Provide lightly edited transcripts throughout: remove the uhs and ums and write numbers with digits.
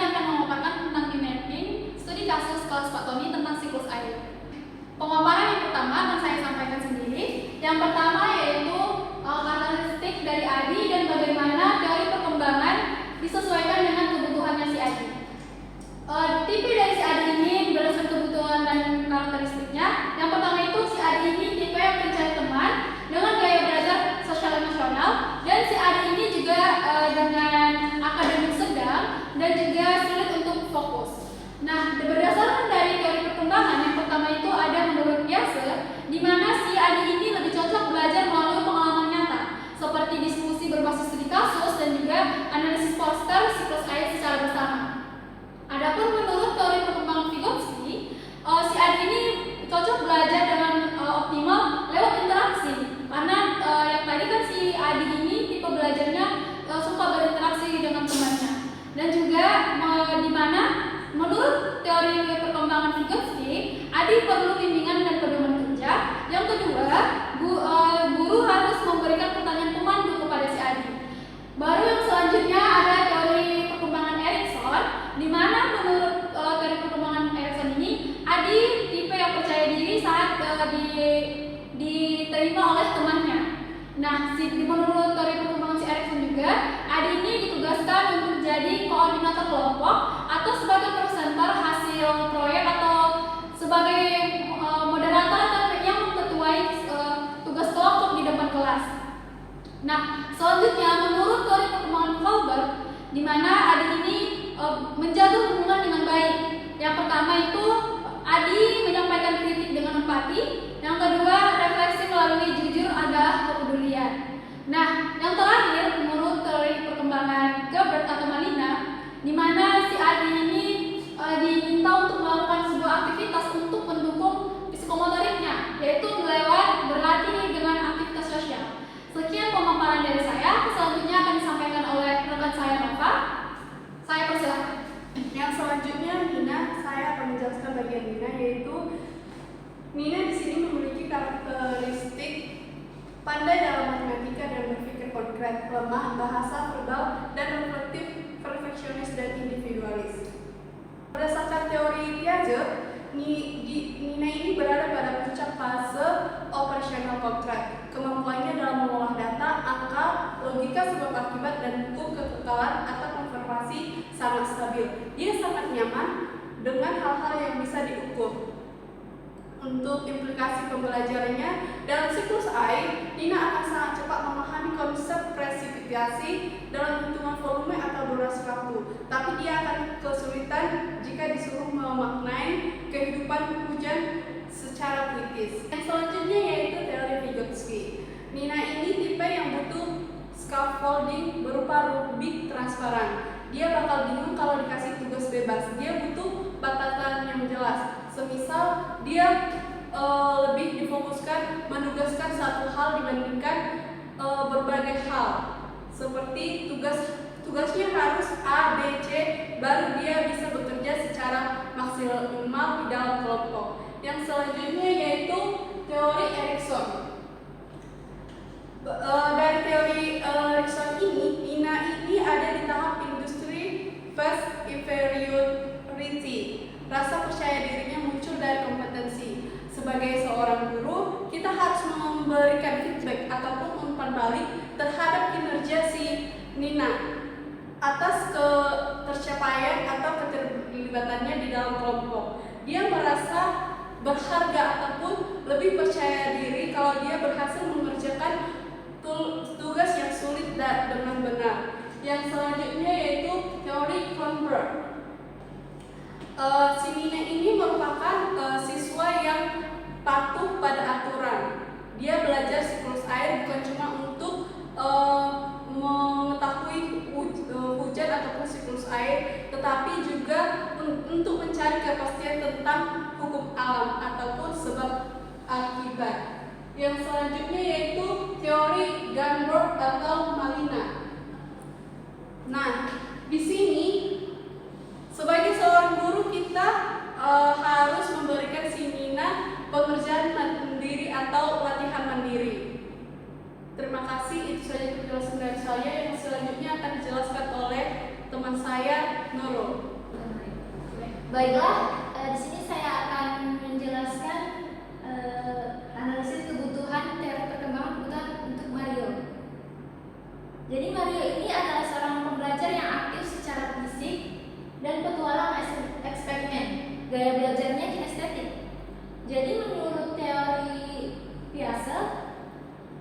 akan memaparkan tentang remapping studi kasus kelas Pak Tony tentang siklus air. Pemaparan yang pertama akan saya sampaikan sendiri. Yang pertama yaitu karakteristik dari ADI dan bagaimana teori perkembangan disesuaikan dengan kebutuhannya si ADI. Tipe dari si ADI ini berdasarkan kebutuhan dan karakteristiknya. Yang pertama itu si ADI ini tipe yang mencari teman dengan gaya belajar sosial emosional, dan si ADI ini juga dengan akademik sedang dan juga sulit untuk fokus. Nah, berdasarkan dari teori perkembangan, yang pertama itu ada menurut Piaget, di mana si ADI ini lebih cocok belajar melalui pengalaman nyata, seperti diskusi berbasis studi kasus dan juga analisis poster siklus air secara bersama. Adapun menurut teori perkembangan Vygotsky, si ADI ini cocok belajar dengan optimal lewat interaksi, karena yang tadi kan si ADI ini tipe belajarnya suka berinteraksi dengan temannya, dan juga di mana menurut teori perkembangan Vygotsky, ADI perlu bimbingan dan pedoman kerja. Yang kedua, guru harus memberikan pertanyaan pemandu kepada si ADI. Baru yang selanjutnya ada teori perkembangan Erikson, di mana menurut teori perkembangan Erikson ini, ADI tipe yang percaya diri saat diterima oleh temannya. Nah, menurut teori perkembangan si Erikson juga, ADI ini ditugaskan untuk jadi koordinator kelompok atau sebagai presenter hasil proyek atau sebagai moderator atau yang mengetuai tugas kelompok di depan kelas. Nah, selanjutnya menurut teori perkembangan Fauber, di mana ADI ini menjaga hubungan dengan baik. Yang pertama itu ADI menyampaikan kritik dengan empati. Yang kedua, refleksi melalui jujur adalah kepedulian. Nah, yang terakhir menurut teori perkembangan Gilbert atau Malina, di mana si ADI ini diminta untuk melakukan sebuah aktivitas untuk mendukung psikomotoriknya, yaitu lewat berlatih dengan aktivitas sosial. Sekian pemaparan dari saya. Selanjutnya akan disampaikan oleh rekan saya Nova. Saya persilakan. Yang selanjutnya Nina, saya akan menjelaskan bagian Nina, yaitu Nina di sini memiliki karakteristik pandai dalam matematika dan berpikir konkret, lemah bahasa verbal, dan reflektif, perfeksionis, dan individualis. Berdasarkan teori Piaget, Nina ini berada pada puncak fase operasional kontrak. Kemampuannya dalam mengolah data, angka, logika sebab akibat, dan hukum kekekalan atau konservasi sangat stabil. Dia sangat nyaman dengan hal-hal yang bisa diukur. Untuk implikasi pembelajarannya dalam siklus air, Nina akan sangat cepat memahami konsep presipitasi dalam hitungan volume atau durasi waktu. Tapi dia akan kesulitan jika disuruh memaknai kehidupan hujan secara kritis. Yang selanjutnya yaitu teori Vygotsky. Nina ini tipe yang butuh scaffolding berupa rubik transparan. Dia bakal bingung kalau dikasih tugas bebas. Dia butuh batasan yang jelas. Semisal dia lebih difokuskan menugaskan satu hal dibandingkan berbagai hal. Seperti tugasnya harus A, B, C, baru dia bisa bekerja secara maksimal di dalam kelompok. Yang selanjutnya yaitu teori Erikson. Dari teori Erikson ini, Nina ini ada di tahap industri first inferiority. Rasa percaya dirinya muncul dari kompetensi. Sebagai seorang guru, kita harus memberikan feedback ataupun umpan balik terhadap kinerja si Nina atas ketercapaian atau keterlibatannya di dalam kelompok. Dia merasa berharga ataupun lebih percaya diri kalau dia berhasil mengerjakan tugas yang sulit dengan benar. Yang selanjutnya yaitu teori Kronberg. Si Nina ini merupakan siswa yang patuh pada aturan. Dia belajar siklus air bukan cuma untuk mengetahui hujan ataupun siklus air, tetapi juga untuk mencari kepastian tentang hukum alam ataupun sebab akibat. Yang selanjutnya yaitu teori Gunborg atau Malina. Nah, di sini sebagai seorang guru kita harus memberikan si Nina pengerjaan mandiri atau latihan mandiri. Terima kasih, itu saja penjelasan dari saya. Yang selanjutnya akan dijelaskan oleh teman saya, Nurul. Baiklah, di sini saya akan menjelaskan analisis kebutuhan teori perkembangan kebutuhan untuk Mario. Jadi Mario ini adalah seorang pembelajar yang aktif secara fisik dan petualang eksperimen. Gaya belajarnya kinestetik. Jadi menurut teori Piaget,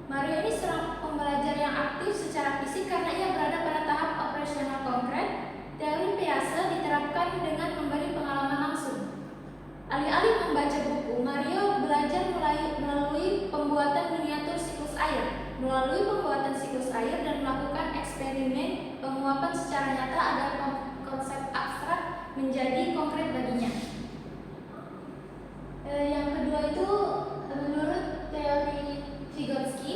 Mario ini seorang pembelajar yang aktif secara fisik karena ia berada pada tahap operasional konkret. Teori Piaget diterapkan dengan memberi pengalaman langsung. Alih-alih membaca buku, Mario belajar melalui pembuatan miniatur siklus air, dan melakukan eksperimen penguapan secara nyata agar konsep abstrak menjadi konkret baginya. Yang kedua itu menurut teori Vygotsky.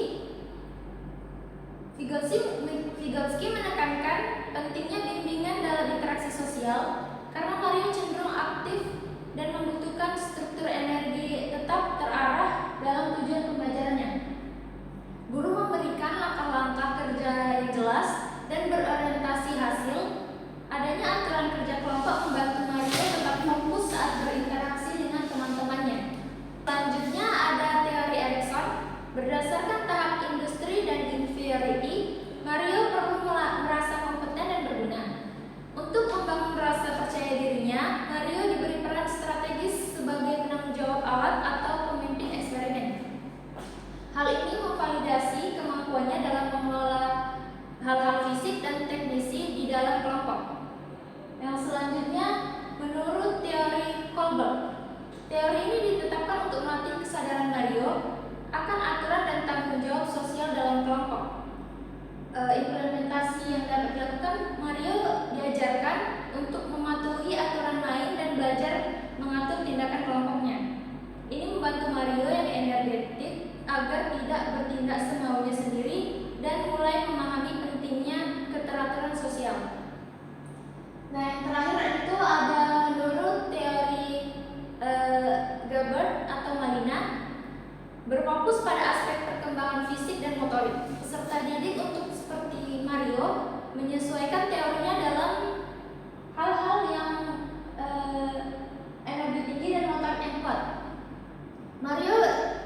Vygotsky menekankan pentingnya bimbingan dalam interaksi sosial karena Mario cenderung aktif dan membutuhkan struktur energi tetap terarah dalam tujuan pembelajarannya. Guru memberikan langkah-langkah kerja yang jelas dan berorientasi hasil. Adanya aturan kerja kelompok membantu Mario tetap fokus saat berinteraksi dengan teman-temannya. Selanjutnya ada teori Erikson. Berdasarkan tahap industri dan inferiority, Mario perlu merasa kompeten dan berguna. Untuk membangun rasa percaya dirinya, Mario diberi peran strategis sebagai penanggung jawab alat atau pemimpin eksperimen. Hal ini memvalidasi kemampuannya dalam mengelola hal-hal fisik dan teknisi di dalam kelompok. Yang selanjutnya, menurut teori Kohlberg, teori ini ditetapkan untuk melatih kesadaran Mario akan aturan dan tanggung jawab sosial dalam kelompok. Implementasi yang dapat dilakukan, Mario diajarkan untuk mematuhi aturan main dan belajar mengatur tindakan kelompoknya. Ini membantu Mario yang energetik agar tidak bertindak semaunya sendiri dan mulai memahami pentingnya keteraturan sosial. Nah, yang terakhir itu ada menurut teori Gabert atau Malina, berfokus pada aspek perkembangan fisik dan motorik. Peserta didik untuk seperti Mario menyesuaikan teorinya dalam hal-hal yang energi tinggi dan motorik yang kuat. Mario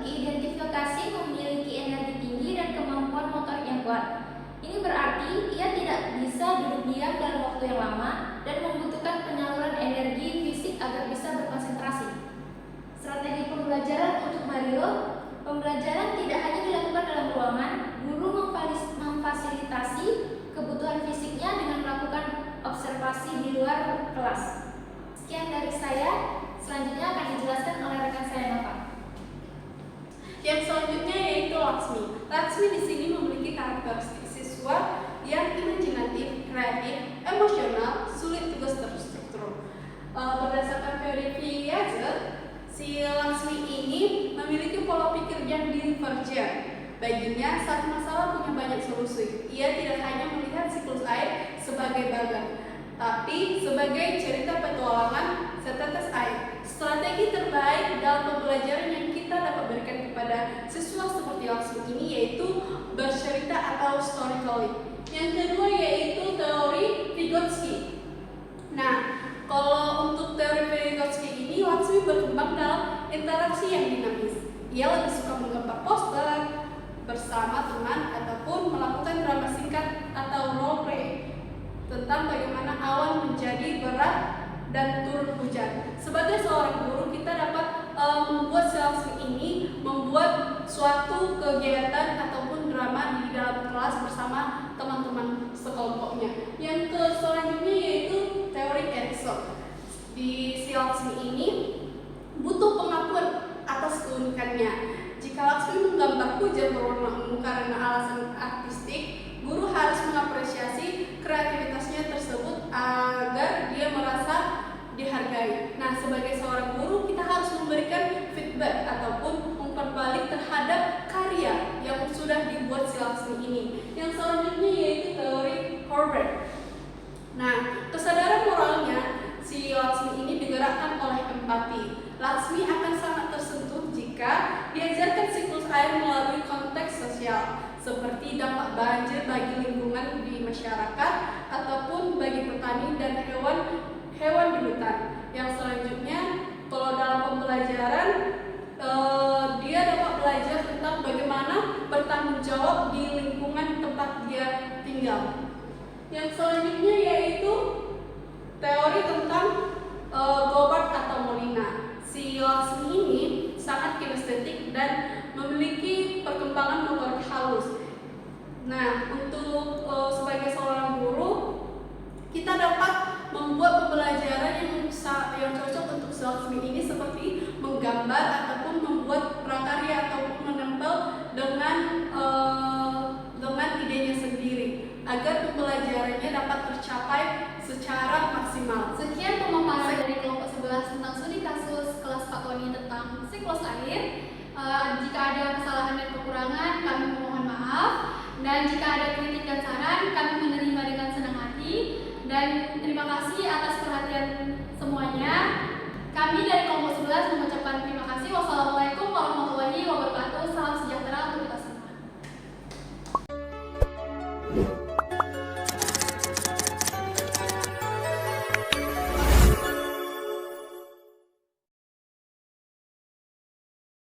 diidentifikasi memiliki energi tinggi dan kemampuan motorik yang kuat. Ini berarti ia tidak bisa duduk diam dalam waktu yang lama dan membutuhkan penyaluran energi fisik agar bisa berkonsentrasi. Strategi pembelajaran untuk Mario, pembelajaran tidak hanya dilakukan dalam ruangan, guru memfasilitasi kebutuhan fisiknya dengan melakukan observasi di luar kelas. Sekian dari saya, selanjutnya akan dijelaskan oleh rekan saya Nova. Yang selanjutnya yaitu Laksmi. Laksmi di sini memiliki karakteristik siswa yang imajinatif, kreatif, emosional, sulit tugas terstruktur. Berdasarkan teori Piaget, si Laksmi ini memiliki pola pikir yang divergen. Baginya, saat masalah punya banyak solusi. Ia tidak hanya melihat siklus air sebagai bagan, tapi sebagai cerita petualangan setetes air. Strategi terbaik dalam pembelajaran yang kita dapat berikan kepada siswa seperti Laksmi ini yaitu bercerita atau storytelling. Yang kedua yaitu teori Vygotsky. Nah, kalau untuk teori Vygotsky ini, Laksmi berkembang dalam interaksi yang dinamis. Ia lebih suka menggambar poster bersama teman ataupun melakukan drama singkat atau role play tentang bagaimana awan menjadi berat dan turun hujan. Sebagai seorang guru, kita dapat membuat Laksmi ini membuat suatu kegiatan ataupun drama di dalam kelas bersama teman-teman sekelompoknya. Yang selanjutnya yaitu teori Erikson. Di si Laksmi ini butuh pengakuan atas keunikannya. Jika Laksmi menggambar hujan berwarna ungu karena alasan artistik, guru harus mengapresiasi kreativitasnya tersebut agar dia merasa dihargai. Nah, sebagai seorang guru, kita harus memberikan feedback ataupun umpan balik terhadap karya yang sudah dibuat si Laksmi ini. Yang selanjutnya yaitu teori Kohlberg. Nah, kesadaran moralnya si Laksmi ini digerakkan oleh empati. Laksmi akan sangat tersentuh jika diajarkan siklus air melalui konteks sosial, seperti dampak banjir bagi lingkungan di masyarakat ataupun bagi petani dan hewan di hutan. Yang selanjutnya, kalau dalam pembelajaran dia dapat belajar tentang bagaimana bertanggung jawab di lingkungan tempat dia tinggal. Yang selanjutnya yaitu teori tentang Gobart atau Molina. Si Laksmi ini sangat kinestetik dan memiliki perkembangan motorik halus. Nah, untuk sebagai seorang guru, kita dapat membuat pembelajaran yang cocok untuk si Laksmi ini seperti menggambar ataupun membuat prakarya ataupun menempel dengan idenya sendiri agar pembelajarannya dapat tercapai secara maksimal. Sekian pemaparan dari kelompok 11 tentang studi kasus kelas Pak Tony tentang siklus air. Jika ada kesalahan dan kekurangan, kami memohon maaf. Dan jika ada kritik dan saran, kami menerima dengan senang hati. Dan terima kasih atas perhatian semuanya. Kami dari kelompok 11 mengucapkan terima kasih. Wassalamualaikum warahmatullahi wabarakatuh. Salam sejahtera untuk kita semua.